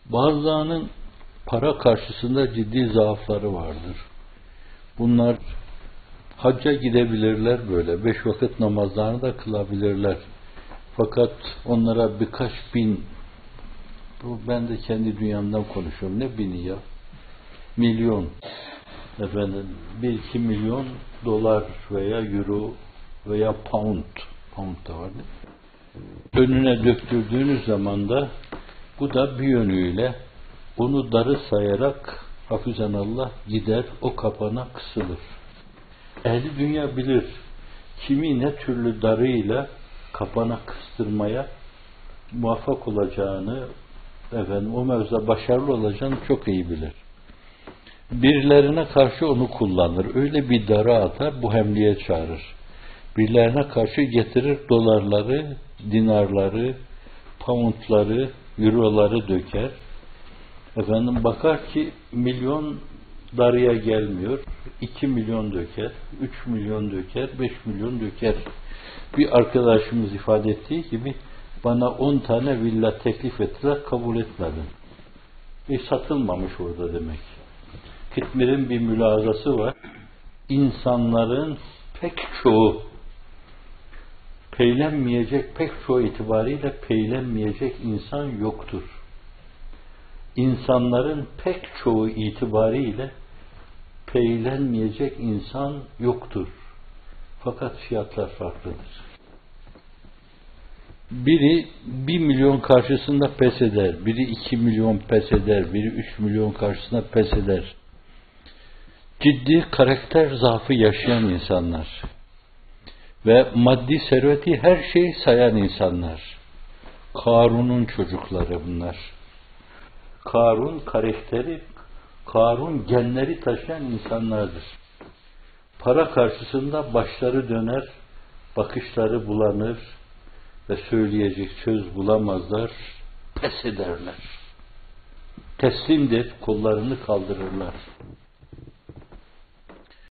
Bazılarının para karşısında ciddi zaafları vardır. Bunlar hacca gidebilirler böyle. 5 vakit namazlarını da kılabilirler. Fakat onlara birkaç bin, ben de kendi dünyamdan konuşuyorum. Ne bini ya? Milyon. Efendim, 1-2 milyon dolar veya euro veya pound. Pound da var değil mi? Önüne döktürdüğünüz zaman da bu da bir yönüyle onu darı sayarak hafizanallah gider, o kapana kısılır. Ehli dünya bilir. Kimi ne türlü darıyla kapana kıstırmaya muvaffak olacağını, o mevzuda başarılı olacağını çok iyi bilir. Birilerine karşı onu kullanır. Öyle bir darı atar, bu hemliye çağırır. Birilerine karşı getirir dolarları, dinarları, poundları, euroları döker. Bakar ki milyon darıya gelmiyor. 2 milyon döker, 3 milyon döker, 5 milyon döker. Bir arkadaşımız ifade ettiği gibi bana 10 tane villa teklif ettiler, kabul etmedim. Satılmamış orada demek. Kıtmir'in bir mülazası var. İnsanların pek çoğu pek çoğu itibariyle peylenmeyecek insan yoktur. İnsanların pek çoğu itibariyle peylenmeyecek insan yoktur. Fakat fiyatlar farklıdır. Biri 1 milyon karşısında pes eder, biri 2 milyon pes eder, biri 3 milyon karşısında pes eder. Ciddi karakter zaafı yaşayan insanlar ve maddi serveti her şeyi sayan insanlar. Karun'un çocukları bunlar. Karun karakteri, Karun genleri taşıyan insanlardır. Para karşısında başları döner, bakışları bulanır ve söyleyecek söz bulamazlar, pes ederler. Teslimdir, kollarını kaldırırlar.